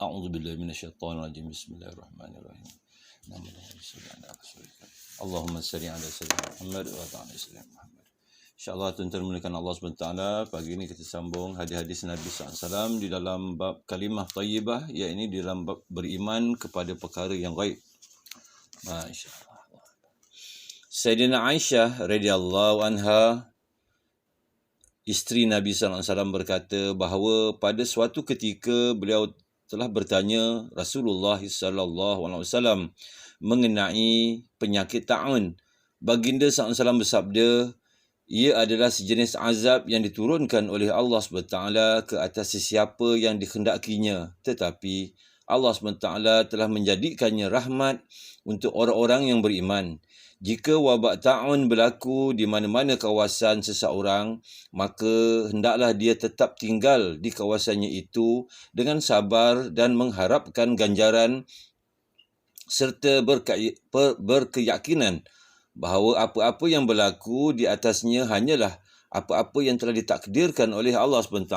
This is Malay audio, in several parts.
A'udzubillahi minasyaitonirrajim. Bismillahirrahmanirrahim. Allahumma salli ala sayyidina Muhammad wa ala sayyidina Muhammad. InsyaAllah tuan-tuan muliakan Allah SWT, pagi ini kita sambung hadis-hadis Nabi SAW di dalam bab kalimah tayyibah, iaitu di dalam bab beriman kepada perkara yang gaib. MasyaAllah. Sayyidina Aisyah radhiyallahu anha, isteri Nabi SAW, berkata bahawa pada suatu ketika beliau telah bertanya Rasulullah SAW mengenai penyakit ta'un. Baginda SAW bersabda, ia adalah sejenis azab yang diturunkan oleh Allah SWT ke atas sesiapa yang dikhendakinya. Tetapi Allah SWT telah menjadikannya rahmat untuk orang-orang yang beriman. Jika wabak ta'un berlaku di mana-mana kawasan seseorang, maka hendaklah dia tetap tinggal di kawasannya itu dengan sabar dan mengharapkan ganjaran serta berkeyakinan bahawa apa-apa yang berlaku di atasnya hanyalah apa-apa yang telah ditakdirkan oleh Allah SWT,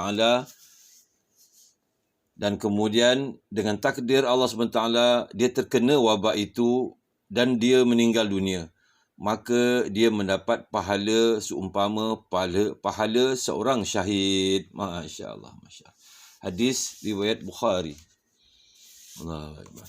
dan kemudian dengan takdir Allah SWT dia terkena wabak itu dan dia meninggal dunia, maka dia mendapat pahala seumpama pahala seorang syahid. Masya Allah, Masya Allah. Hadis riwayat Bukhari. Allahu Akbar.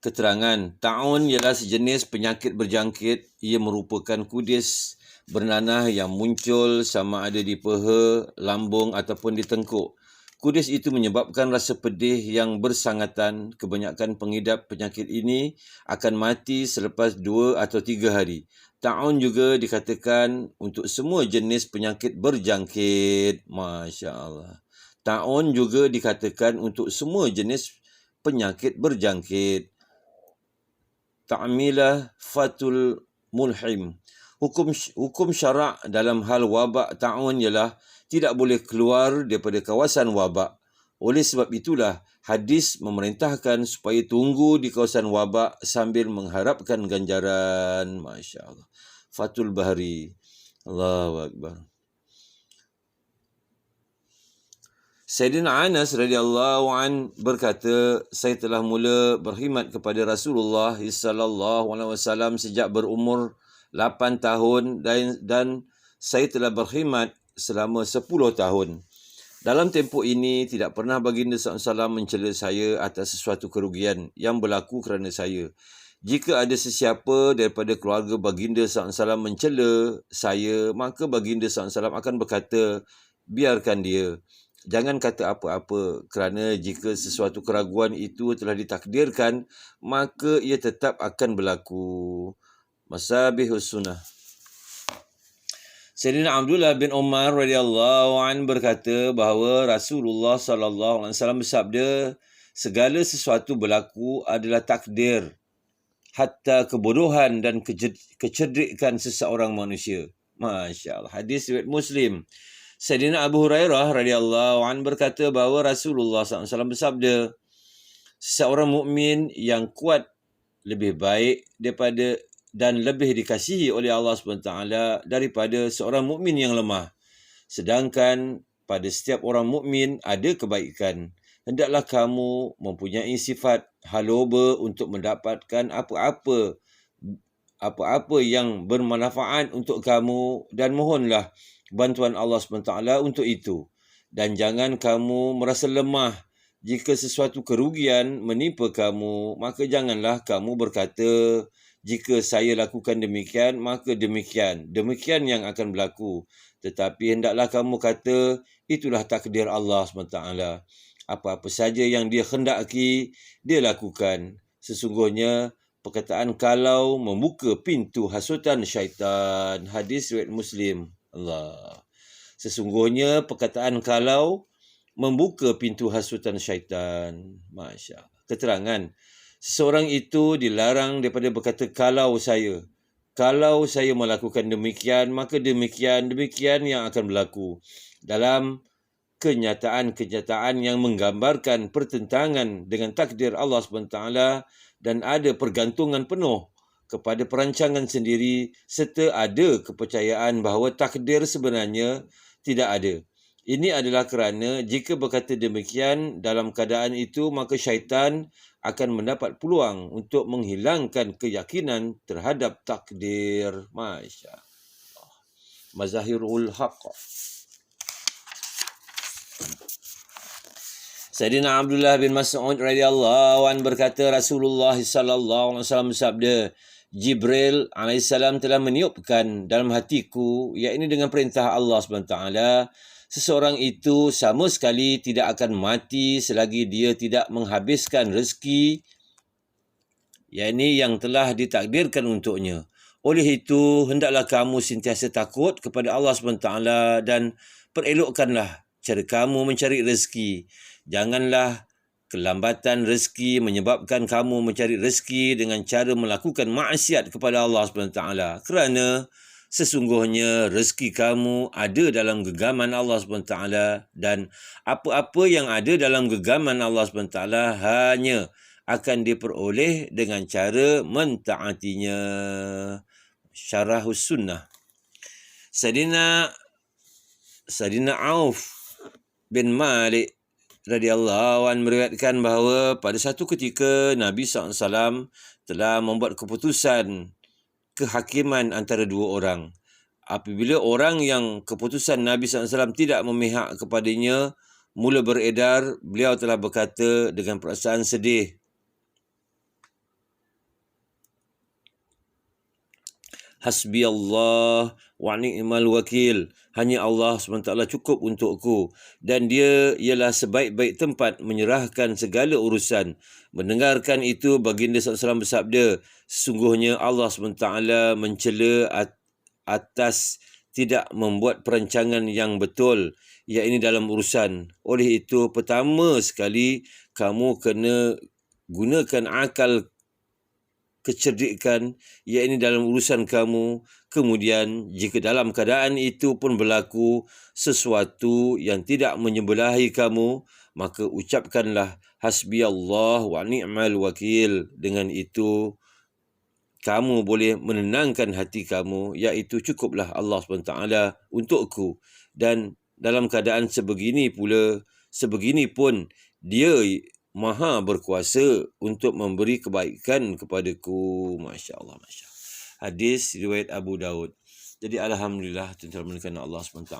Keterangan, ta'un ialah sejenis penyakit berjangkit. Ia merupakan kudis bernanah yang muncul sama ada di peha, lambung ataupun di tengkuk. Kudis itu menyebabkan rasa pedih yang bersangatan. Kebanyakan pengidap penyakit ini akan mati selepas 2 atau 3 hari. Ta'un juga dikatakan untuk semua jenis penyakit berjangkit. Masya Allah. Ta'un juga dikatakan untuk semua jenis penyakit berjangkit. Ta'milah fatul mulhim. Hukum syarak dalam hal wabak ta'un ialah tidak boleh keluar daripada kawasan wabak. Oleh sebab itulah hadis memerintahkan supaya tunggu di kawasan wabak sambil mengharapkan ganjaran. Masya Allah. Fatul Bahri. Allahu Akbar. Sayyidina Anas radhiyallahu an berkata, saya telah mula berkhidmat kepada Rasulullah SAW sejak berumur 8 tahun dan saya telah berkhidmat selama 10 tahun. Dalam tempoh ini, tidak pernah baginda SAW mencela saya atas sesuatu kerugian yang berlaku kerana saya. Jika ada sesiapa daripada keluarga baginda SAW mencela saya, maka baginda SAW akan berkata, biarkan dia. Jangan kata apa-apa, kerana jika sesuatu keraguan itu telah ditakdirkan, maka ia tetap akan berlaku. Masabihus sunnah. Sayyidina Abdullah bin Umar radhiyallahu an berkata bahawa Rasulullah sallallahu alaihi wasallam bersabda, segala sesuatu berlaku adalah takdir, hatta kebodohan dan kecerdikan seseorang manusia. Masya Allah. Hadis riwayat Muslim. Sayyidina Abu Hurairah radhiyallahu an berkata bahawa Rasulullah sallallahu alaihi wasallam bersabda, seseorang mukmin yang kuat lebih baik daripada dan lebih dikasihi oleh Allah SWT daripada seorang mukmin yang lemah. Sedangkan pada setiap orang mukmin ada kebaikan. Hendaklah kamu mempunyai sifat haloba untuk mendapatkan apa-apa yang bermanfaat untuk kamu, dan mohonlah bantuan Allah SWT untuk itu. Dan jangan kamu merasa lemah jika sesuatu kerugian menimpa kamu, maka janganlah kamu berkata, jika saya lakukan demikian, maka demikian yang akan berlaku. Tetapi hendaklah kamu kata, itulah takdir Allah SWT. Apa-apa saja yang dia khendaki, dia lakukan. Sesungguhnya, perkataan kalau membuka pintu hasutan syaitan. Hadis riwayat Muslim. Allah. Sesungguhnya, perkataan kalau membuka pintu hasutan syaitan. Masya Allah. Keterangan, seseorang itu dilarang daripada berkata kalau saya melakukan demikian, maka demikian yang akan berlaku. Dalam kenyataan yang menggambarkan pertentangan dengan takdir Allah SWT dan ada pergantungan penuh kepada perancangan sendiri, serta ada kepercayaan bahawa takdir sebenarnya tidak ada. Ini adalah kerana jika berkata demikian dalam keadaan itu, maka syaitan akan mendapat peluang untuk menghilangkan keyakinan terhadap takdir. Masya Allah. Mazahirul Haqq. Sayyidina Abdullah bin Mas'ud radhiyallahu anhu berkata, Rasulullah sallallahu alaihi wasallam bersabda, Jibril alaihissalam telah meniupkan dalam hatiku, yakni dengan perintah Allah SWT, seseorang itu sama sekali tidak akan mati selagi dia tidak menghabiskan rezeki, yakni yang telah ditakdirkan untuknya. Oleh itu, hendaklah kamu sentiasa takut kepada Allah SWT dan perelokkanlah cara kamu mencari rezeki. Janganlah kelambatan rezeki menyebabkan kamu mencari rezeki dengan cara melakukan maksiat kepada Allah SWT. Kerana sesungguhnya rezeki kamu ada dalam genggaman Allah SWT dan apa-apa yang ada dalam genggaman Allah SWT hanya akan diperoleh dengan cara mentaatinya. Syarahus Sunnah. Sayyidina Auf bin Malik radhiyallahu anhu meriwayatkan bahawa pada satu ketika Nabi SAW telah membuat keputusan kehakiman antara dua orang. Apabila orang yang keputusan Nabi SAW tidak memihak kepadanya mula beredar, beliau telah berkata dengan perasaan sedih, Hasbi Allah wa ni'mal wakil. Hanya Allah SWT cukup untukku dan dia ialah sebaik-baik tempat menyerahkan segala urusan. Mendengarkan itu, baginda SAW bersabda, sesungguhnya Allah SWT mencela atas tidak membuat perancangan yang betul, iaitu dalam urusan. Oleh itu, pertama sekali kamu kena gunakan akal kecerdikan, iaitu dalam urusan kamu. Kemudian jika dalam keadaan itu pun berlaku sesuatu yang tidak menyebelahi kamu, maka ucapkanlah hasbi Allah wa ni'mal wakil. Dengan itu kamu boleh menenangkan hati kamu, iaitu cukuplah Allah SWT untukku. Dan dalam keadaan sebegini pun dia Maha berkuasa untuk memberi kebaikan kepadaku. Masya Allah, Masya Allah. Hadis riwayat Abu Daud. Jadi Alhamdulillah, tuan-tuan menekan Allah SWT.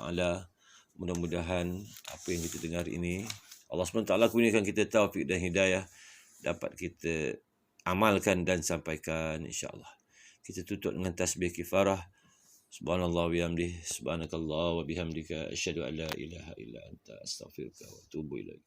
Mudah-mudahan apa yang kita dengar ini, Allah SWT kurniakan kita taufik dan hidayah, dapat kita amalkan dan sampaikan, insya-Allah. Kita tutup dengan tasbih kifarah. Subhanallah wa bihamdihi, subhanakallah wa bihamdika, asyhadu an la ilaha illa anta, astaghfiruka wa atubu ilaik.